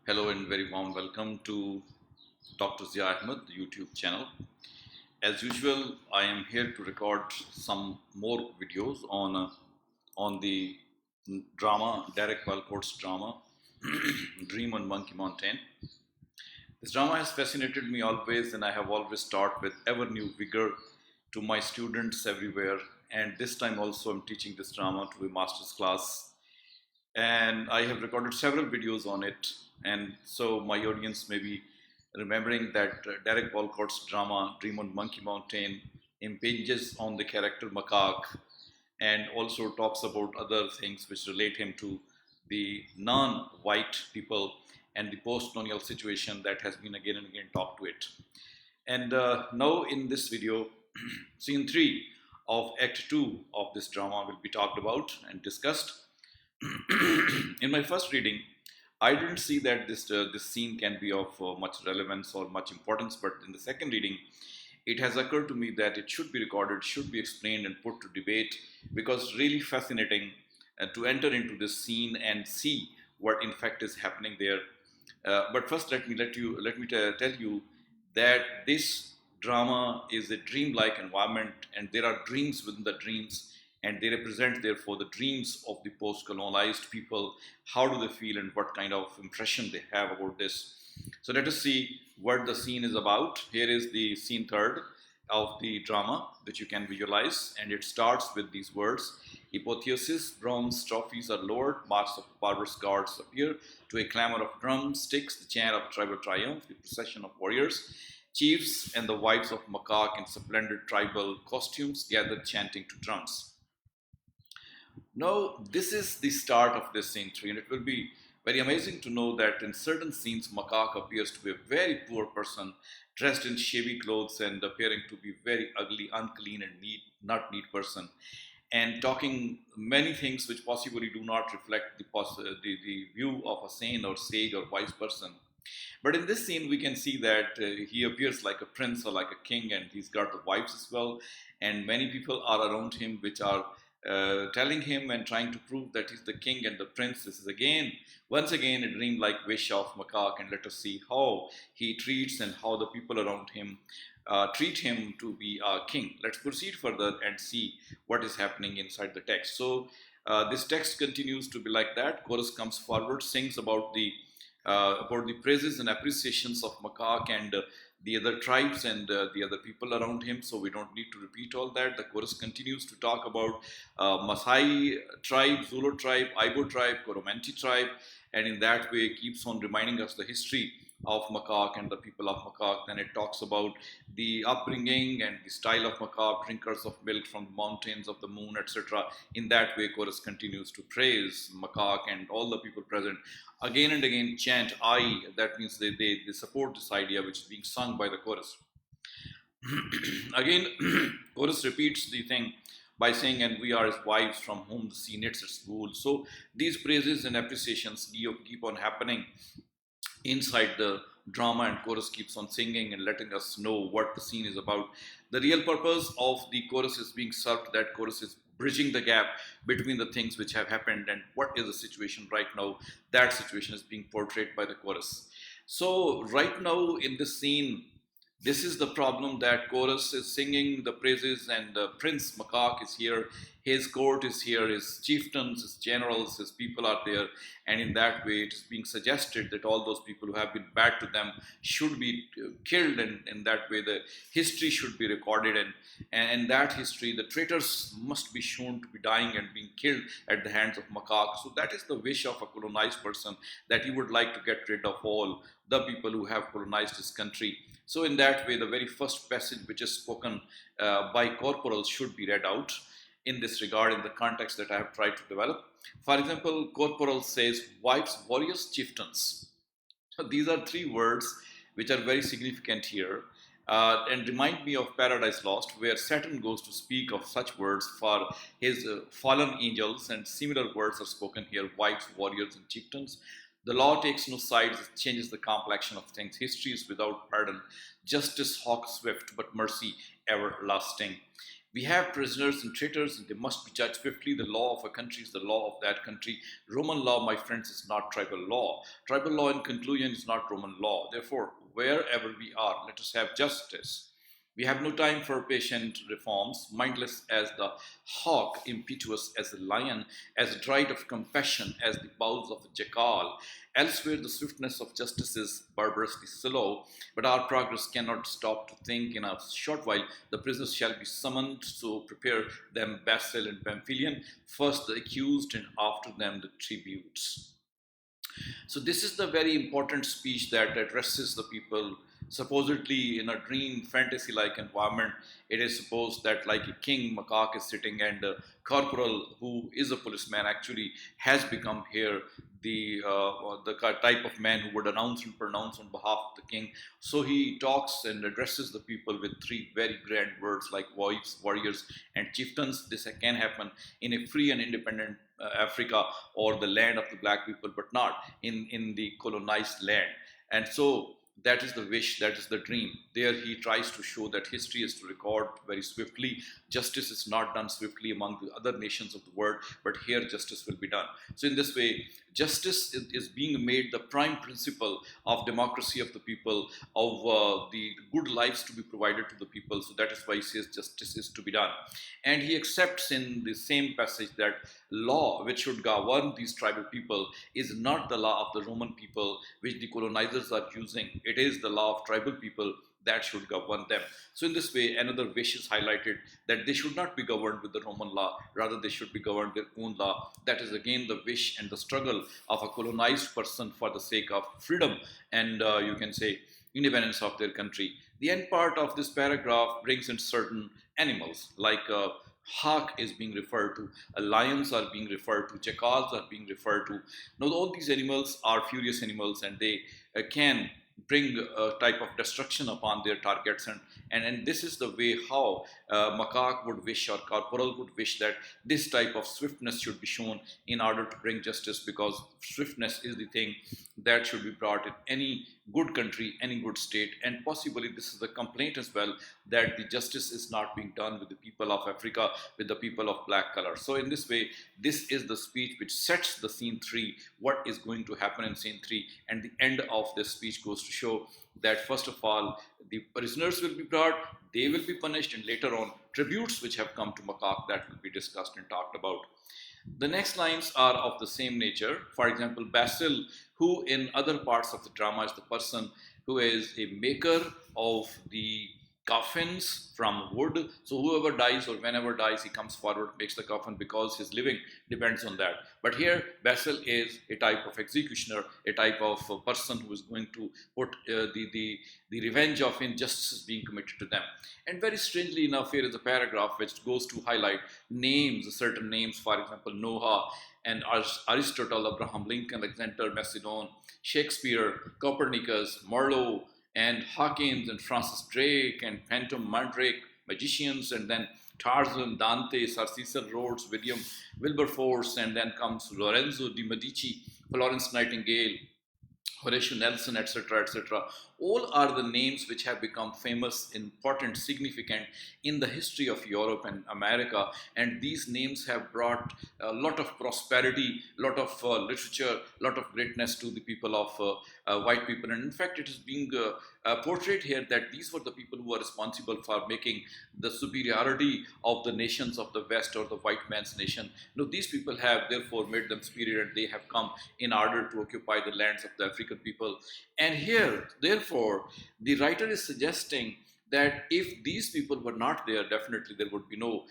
Hello and very warm welcome to Dr. Zia Ahmed, the YouTube channel. As usual, I am here to record some more videos on the drama, Derek Walcott's drama, Dream on Monkey Mountain. This drama has fascinated me always, and I have always taught with ever new vigor to my students everywhere. And this time also, I'm teaching this drama to a master's class, and I have recorded several videos on it. And so my audience may be remembering that Derek Walcott's drama Dream on Monkey Mountain impinges on the character Macaque and also talks about other things which relate him to the non-white people and the post-colonial situation that has been again and again talked to it. And now in this video, scene 3 of Act 2 of this drama will be talked about and discussed. In my first reading, I didn't see that this scene can be of much relevance or much importance, but in the second reading, it has occurred to me that it should be recorded, should be explained, and put to debate because it's really fascinating to enter into this scene and see what in fact is happening there. But first, let me tell you that this drama is a dreamlike environment, and there are dreams within the dreams, and they represent therefore the dreams of the post-colonialized people. How do they feel, and what kind of impression they have about this? So let us see what the scene is about. Here is the scene third of the drama, which you can visualize, and it starts with these words: apotheosis, bronze trophies are lowered, marks of barbarous guards appear, to a clamor of drumsticks, the chant of tribal triumph, the procession of warriors, chiefs and the wives of Macaque in splendid tribal costumes gathered chanting to drums. Now, this is the start of this scene 3, and it will be very amazing to know that in certain scenes, Macaque appears to be a very poor person, dressed in shabby clothes and appearing to be very ugly, unclean, and not neat person, and talking many things which possibly do not reflect the view of a sane or sage or wise person. But in this scene, we can see that he appears like a prince or like a king, and he's got the wives as well. And many people are around him, which are telling him and trying to prove that he's the king and the prince. This is once again, a dream-like wish of Macaque, and let us see how he treats and how the people around him treat him to be a king. Let's proceed further and see what is happening inside the text. So this text continues to be like that. Chorus comes forward, sings about the praises and appreciations of Macaque and the other tribes and the other people around him. So we don't need to repeat all that. The chorus continues to talk about Masai tribe, Zulu tribe, Ibo tribe, Coromantee tribe, and in that way keeps on reminding us the history of Macaque and the people of Macaque. Then it talks about the upbringing and the style of Macaque, drinkers of milk from the mountains of the moon, etc. In that way, chorus continues to praise Macaque and all the people present. Again and again, chant I. That means they support this idea which is being sung by the chorus. Again, chorus repeats the thing by saying, and we are his wives from whom the sea knits its wool. So these praises and appreciations keep on happening inside the drama, and chorus keeps on singing and letting us know what the scene is about. The real purpose of the chorus is being served, that chorus is bridging the gap between the things which have happened and what is the situation right now. That situation is being portrayed by the chorus. So right now in this scene, this is the problem, that chorus is singing the praises, and Prince Macaque is here, his court is here, his chieftains, his generals, his people are there, and in that way it is being suggested that all those people who have been bad to them should be killed, and in that way the history should be recorded, and that history, the traitors must be shown to be dying and being killed at the hands of Macaque. So that is the wish of a colonized person, that he would like to get rid of all the people who have colonized his country. So in that way, the very first passage which is spoken by corporals should be read out in this regard, in the context that I have tried to develop. For example, corporal says, wives, warriors, chieftains. So these are three words which are very significant here, and remind me of Paradise Lost, where Saturn goes to speak of such words for his fallen angels, and similar words are spoken here: wives, warriors, and chieftains. The law takes no sides, it changes the complexion of things. History is without pardon, justice hawk swift, but mercy everlasting. We have prisoners and traitors, and they must be judged swiftly. The law of a country is the law of that country. Roman law, my friends, is not tribal law. Tribal law, in conclusion, is not Roman law. Therefore, wherever we are, let us have justice. We have no time for patient reforms, mindless as the hawk, impetuous as the lion, as dry of compassion as the bowels of the jackal. Elsewhere, the swiftness of justice is barbarously slow, but our progress cannot stop to think. In a short while, the prisoners shall be summoned, so prepare them Basil and Pamphylian, first the accused, and after them the tributes. So this is the very important speech that addresses the people. Supposedly in a dream fantasy-like environment, it is supposed that like a king macaque is sitting, and a corporal who is a policeman actually has become here the type of man who would announce and pronounce on behalf of the king. So he talks and addresses the people with three very grand words like wives, warriors, and chieftains. This can happen in a free and independent Africa or the land of the black people, but not in the colonized land. And so that is the wish, that is the dream. There he tries to show that history is to record very swiftly. Justice is not done swiftly among the other nations of the world, but here justice will be done. So in this way, justice is being made the prime principle of democracy of the people, of the good lives to be provided to the people. So that is why he says justice is to be done. And he accepts in the same passage that law which should govern these tribal people is not the law of the Roman people which the colonizers are using. It is the law of tribal people that should govern them. So in this way, another wish is highlighted, that they should not be governed with the Roman law, rather they should be governed their own law. That is again the wish and the struggle of a colonized person for the sake of freedom and you can say independence of their country. The end part of this paragraph brings in certain animals like hawk is being referred to, lions are being referred to, jackals are being referred to. Now all these animals are furious animals, and they can bring a type of destruction upon their targets, and this is the way how macaque would wish, or corporal would wish, that this type of swiftness should be shown in order to bring justice, because swiftness is the thing that should be brought in any good country, any good state. And possibly this is a complaint as well, that the justice is not being done with the people of Africa, with the people of black color. So in this way, this is the speech which sets the scene 3, what is going to happen in scene 3. And the end of this speech goes to show that first of all, the prisoners will be brought, they will be punished, and later on tributes which have come to macaque, that will be discussed and talked about. The next lines are of the same nature. For example, Basil, who in other parts of the drama is the person who is a maker of the coffins from wood. So whoever dies or whenever dies, he comes forward, makes the coffin, because his living depends on that. But here, Basil is a type of executioner, a type of person who is going to put the revenge of injustices being committed to them. And very strangely enough, here is a paragraph which goes to highlight names, certain names, for example, Noah and Aristotle, Abraham Lincoln, Alexander Macedon, Shakespeare, Copernicus, Marlowe, and Hawkins, and Francis Drake, and Phantom Mandrake, magicians, and then Tarzan, Dante, Sir Cecil Rhodes, William Wilberforce, and then comes Lorenzo de Medici, Florence Nightingale, Horatio Nelson, etc., etc. All are the names which have become famous, important, significant in the history of Europe and America. And these names have brought a lot of prosperity, a lot of literature, a lot of greatness to the people of white people. And in fact, it is being portrayed here that these were the people who were responsible for making the superiority of the nations of the West, or the white man's nation. Now, these people have therefore made them superior, and they have come in order to occupy the lands of the African people. And here, therefore, the writer is suggesting that if these people were not there, definitely there would be no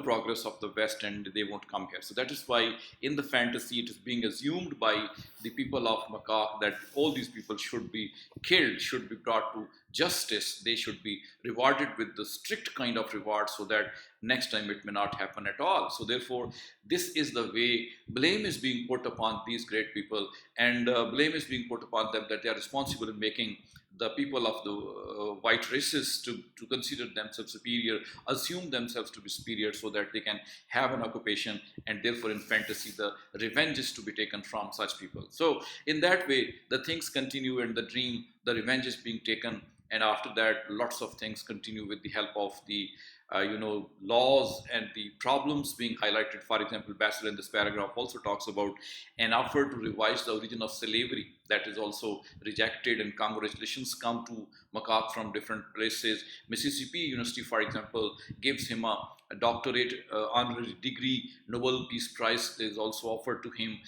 progress of the West, and they won't come here. So that is why in the fantasy it is being assumed by the people of macaque that all these people should be killed, should be brought to justice, they should be rewarded with the strict kind of reward, so that next time it may not happen at all. So therefore, this is the way blame is being put upon these great people, and blame is being put upon them that they are responsible in making the people of the white races to consider themselves superior, assume themselves to be superior, so that they can have an occupation, and therefore in fantasy the revenge is to be taken from such people. So in that way the things continue, and the dream, the revenge is being taken, and after that lots of things continue with the help of the laws and the problems being highlighted. For example, Bassel in this paragraph also talks about an offer to revise the origin of slavery that is also rejected, and congratulations come to Macaque from different places. Mississippi University, for example, gives him a doctorate honorary degree. Nobel Peace Prize is also offered to him.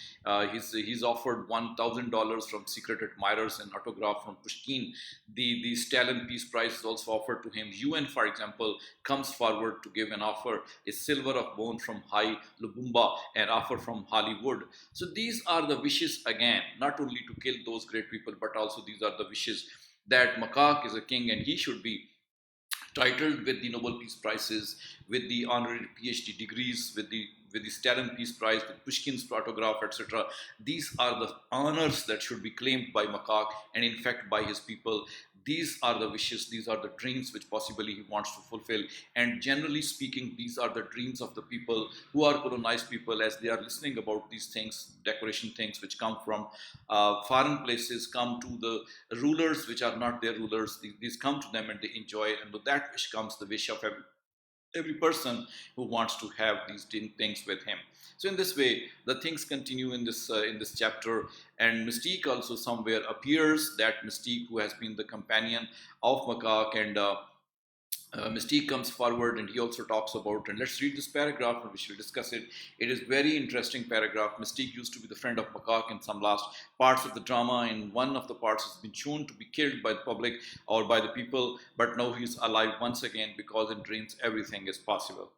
He's offered $1,000 from secret admirers and autograph from Pushkin. The Stalin Peace Prize is also offered to him. UN, for example, comes forward to give an offer, a silver of bone from High Lubumba, an offer from Hollywood. So these are the wishes again, not only to kill those great people, but also these are the wishes that Macaque is a king and he should be titled with the Nobel Peace Prizes, with the honorary PhD degrees, with the Stalin Peace Prize, with Pushkin's autograph, etc. These are the honors that should be claimed by Macaque and in fact by his people. These are the wishes, these are the dreams which possibly he wants to fulfill. And generally speaking, these are the dreams of the people who are colonized people, as they are listening about these things, decoration things which come from foreign places, come to the rulers which are not their rulers. These come to them and they enjoy it. And with that wish comes the wish of every person who wants to have these things with him. So in this way, the things continue in this chapter, and Mystique also somewhere appears. That Mystique who has been the companion of Macaque, and Mystique comes forward and he also talks about, and let's read this paragraph and we shall discuss it. It is very interesting paragraph. Mystique used to be the friend of Macaque in some last parts of the drama. In one of the parts has been shown to be killed by the public or by the people, but now he's alive once again because in dreams everything is possible.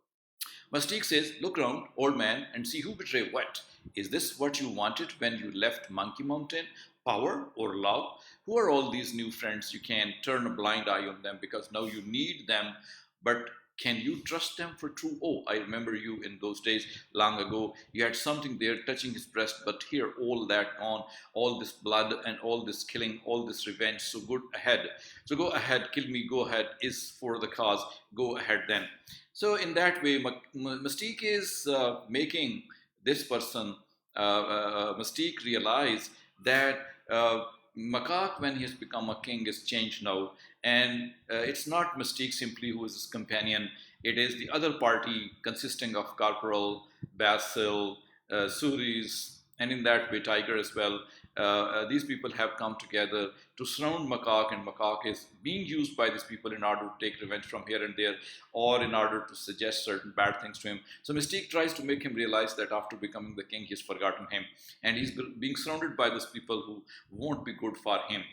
Mystique says, "Look round, old man, and see who betrayed what. Is this what you wanted when you left Monkey Mountain? Power or love? Who are all these new friends? You can turn a blind eye on them because now you need them, but can you trust them for true? Oh, I remember you in those days long ago. You had something there touching his breast, but here all that gone, all this blood and all this killing, all this revenge. So good ahead. So go ahead, kill me, go ahead, is for the cause. Go ahead then." So in that way, Mystique is making this person, Mystique, realize that Macaque, when he has become a king, is changed now. And it's not Mystique simply who is his companion. It is the other party consisting of Corporal, Basil, Suris, and in that way Tiger as well. These people have come together to surround Macaque, and Macaque is being used by these people in order to take revenge from here and there, or in order to suggest certain bad things to him. So Mystique tries to make him realize that after becoming the king, he's forgotten him, and he's being surrounded by those people who won't be good for him.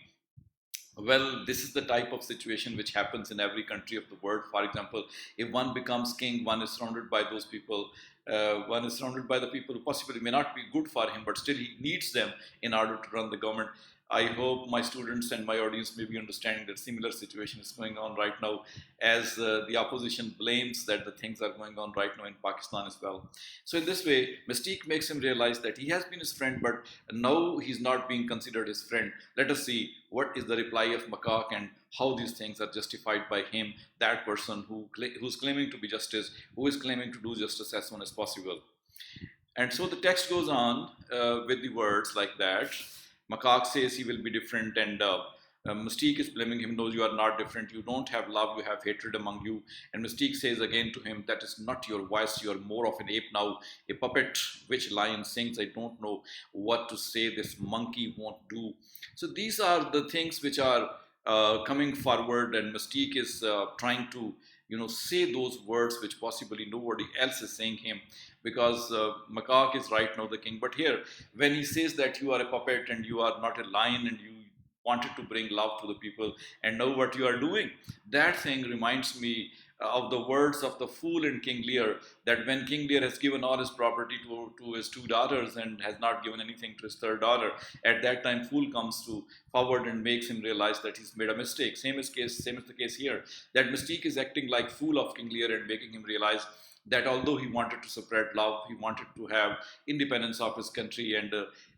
Well, this is the type of situation which happens in every country of the world. For example, if one becomes king, one is surrounded by those people. One is surrounded by the people who possibly may not be good for him, but still he needs them in order to run the government. I hope my students and my audience may be understanding that similar situation is going on right now, as the opposition blames that the things are going on right now in Pakistan as well. So in this way, Mystique makes him realize that he has been his friend, but now he's not being considered his friend. Let us see what is the reply of Macaque and how these things are justified by him, that person who's claiming to be justice, who is claiming to do justice as soon as possible. And so the text goes on with the words like that. Macaque says he will be different, and Mystique is blaming him. No, you are not different. You don't have love, you have hatred among you. And Mystique says again to him, that is not your voice. You are more of an ape now, a puppet. Which lion sings? I don't know what to say. This monkey won't do. So these are the things which are coming forward, and Mystique is trying to say those words which possibly nobody else is saying him, because Macaque is right now the king. But here, when he says that you are a puppet and you are not a lion and you wanted to bring love to the people, and now what you are doing, that thing reminds me of the words of the fool in King Lear, that when King Lear has given all his property to his two daughters and has not given anything to his third daughter, at that time fool comes to forward and makes him realize that he's made a mistake. Same is the case here, that Mystique is acting like fool of King Lear and making him realize that although he wanted to spread love, he wanted to have independence of his country, and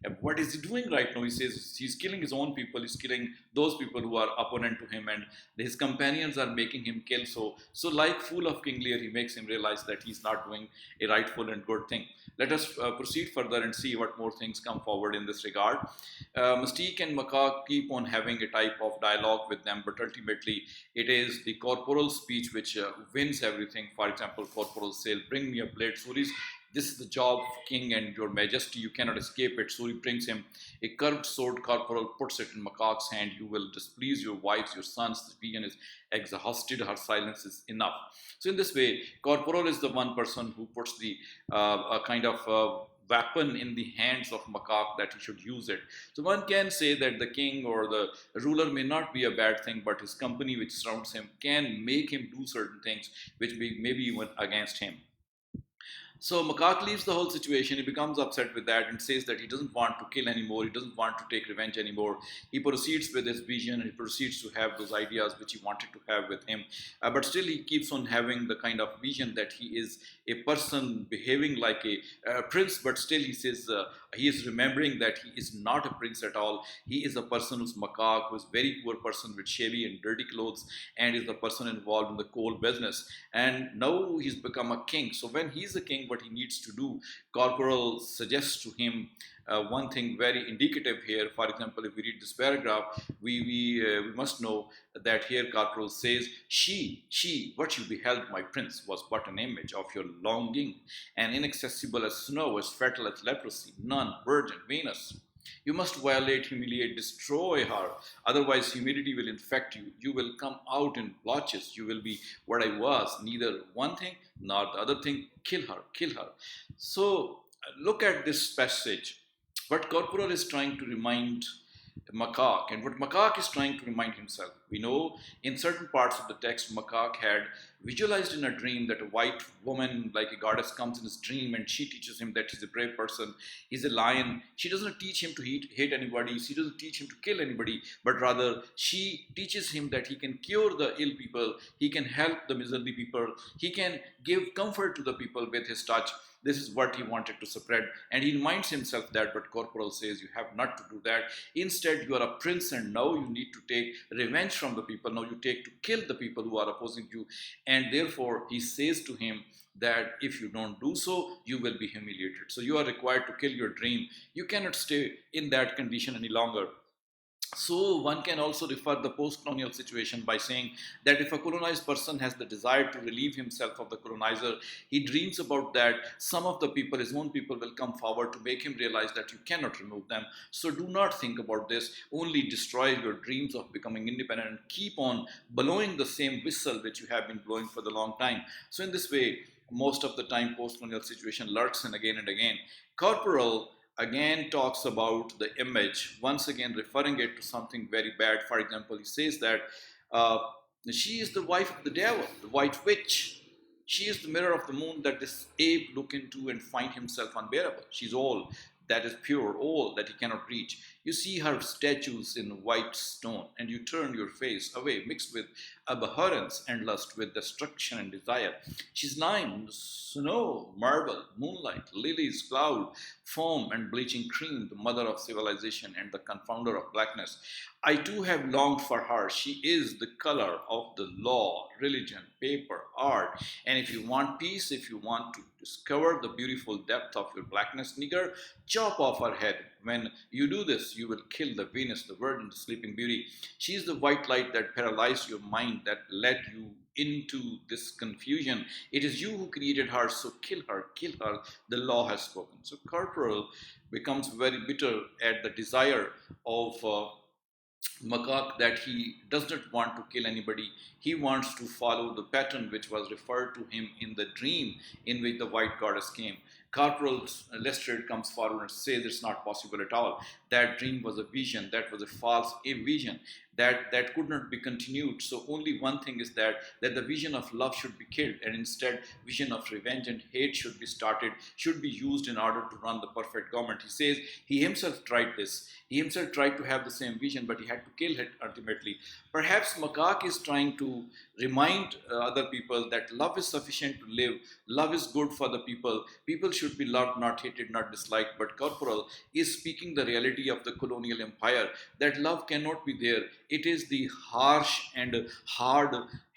And what is he doing right now? He says he's killing his own people, he's killing those people who are opponent to him, and his companions are making him kill. So like fool of King Lear, he makes him realize that he's not doing a rightful and good thing. Let us proceed further and see what more things come forward in this regard. Mystique and Macaque keep on having a type of dialogue with them, but ultimately it is the corporal speech which wins everything. For example, corporal says, "Bring me a plate, Suris. This is the job of king and your majesty. You cannot escape it." Suri brings him a curved sword. Corporal puts it in Macaque's hand. "You will displease your wives, your sons. The vegan is exhausted. Her silence is enough." So in this way, Corporal is the one person who puts the a kind of weapon in the hands of Macaque that he should use it. So one can say that the king or the ruler may not be a bad thing, but his company which surrounds him can make him do certain things which may be even against him. So Macaque leaves the whole situation. He becomes upset with that and says that he doesn't want to kill anymore. He doesn't want to take revenge anymore. He proceeds with his vision. He proceeds to have those ideas which he wanted to have with him. But still, he keeps on having the kind of vision that he is a person behaving like a prince. But still, he says he is remembering that he is not a prince at all. He is a person who's Macaque, who is a very poor person with shabby and dirty clothes, and is the person involved in the coal business. And now he's become a king. So when he's a king, what he needs to do, Corporal suggests to him one thing very indicative here. For example, if we read this paragraph, we must know that here Corporal says, what you beheld, my prince, was but an image of your longing, and inaccessible as snow, as fatal as leprosy, none, virgin, Venus. You must violate, humiliate, destroy her. Otherwise, humidity will infect you. You will come out in blotches. You will be what I was, neither one thing nor the other thing. Kill her, kill her. So, look at this passage. What Corporal is trying to remind Macaque, and what Macaque is trying to remind himself. We know in certain parts of the text, Macaque had visualized in a dream that a white woman, like a goddess, comes in his dream and she teaches him that he's a brave person, he's a lion. She doesn't teach him to hate anybody, she doesn't teach him to kill anybody, but rather she teaches him that he can cure the ill people, he can help the miserly people, he can give comfort to the people with his touch. This is what he wanted to spread, and he reminds himself that, but Corporal says you have not to do that. Instead, you are a prince, and now you need to take revenge from the people. Now you take to kill the people who are opposing you, and therefore he says to him that if you don't do so, you will be humiliated. So you are required to kill your dream. You cannot stay in that condition any longer. So one can also refer the post-colonial situation by saying that if a colonized person has the desire to relieve himself of the colonizer, he dreams about that. Some of the people, his own people, will come forward to make him realize that you cannot remove them. So do not think about this. Only destroy your dreams of becoming independent and keep on blowing the same whistle which you have been blowing for the long time. So in this way, most of the time, post-colonial situation lurks in again and again. Corporal again talks about the image, once again referring it to something very bad. For example, he says that uh, she is the wife of the devil, the white witch. She is the mirror of the moon that this ape look into and find himself unbearable. She's all that is pure, all that he cannot reach. You see her statues in white stone, and you turn your face away, mixed with abhorrence and lust, with destruction and desire. She's lime, snow, marble, moonlight, lilies, cloud, foam, and bleaching cream, the mother of civilization and the confounder of blackness. I too have longed for her. She is the color of the law, religion, paper, art. And if you want peace, if you want to discover the beautiful depth of your blackness, nigger, chop off her head. When you do this, you will kill the Venus, the virgin, the sleeping beauty. She is the white light that paralyzed your mind, that led you into this confusion. It is you who created her, so kill her, kill her. The law has spoken. So Corporal becomes very bitter at the desire of Macaque, that he does not want to kill anybody. He wants to follow the pattern which was referred to him in the dream in which the white goddess came. Corporal Lestrade comes forward and says it's not possible at all. That dream was a vision, that was a false vision, that could not be continued. So only one thing is that the vision of love should be killed, and instead vision of revenge and hate should be started, should be used in order to run the perfect government. He says he himself tried this. He himself tried to have the same vision, but he had to kill it ultimately. Perhaps Macaque is trying to remind other people that love is sufficient to live. Love is good for the people. People should be loved, not hated, not disliked. But Corporal is speaking the reality of the colonial empire, that love cannot be there. It is the harsh and hard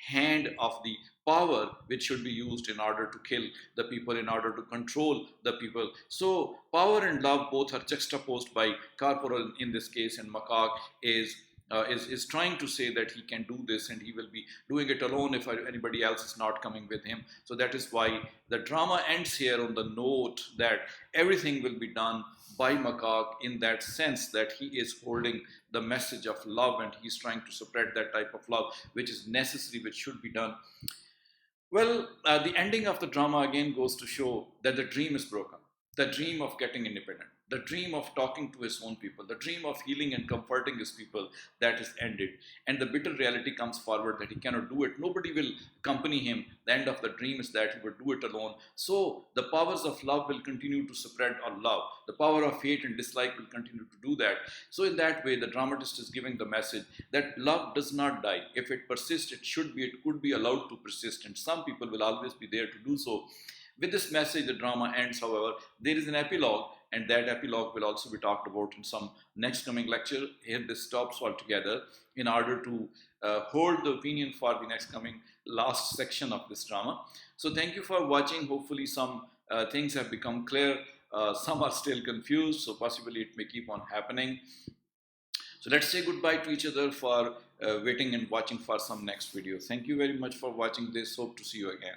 hand of the power which should be used in order to kill the people, in order to control the people. So power and love both are juxtaposed by Corporal in this case, and Macaque is trying to say that he can do this and he will be doing it alone if anybody else is not coming with him. So that is why the drama ends here on the note that everything will be done by Macaque, in that sense that he is holding the message of love and he's trying to spread that type of love which is necessary, which should be done. Well, the ending of the drama again goes to show that the dream is broken. The dream of getting independent, the dream of talking to his own people, the dream of healing and comforting his people, that is ended. And the bitter reality comes forward that he cannot do it. Nobody will accompany him. The end of the dream is that he will do it alone. So the powers of love will continue to spread on love. The power of hate and dislike will continue to do that. So in that way, the dramatist is giving the message that love does not die. If it persists, it could be allowed to persist. And some people will always be there to do so. With this message, the drama ends. However, there is an epilogue, and that epilogue will also be talked about in some next coming lecture. Here this stops altogether in order to hold the opinion for the next coming last section of this drama. So thank you for watching. Hopefully some things have become clear. Some are still confused, so possibly it may keep on happening. So let's say goodbye to each other for waiting and watching for some next video. Thank you very much for watching this. Hope to see you again.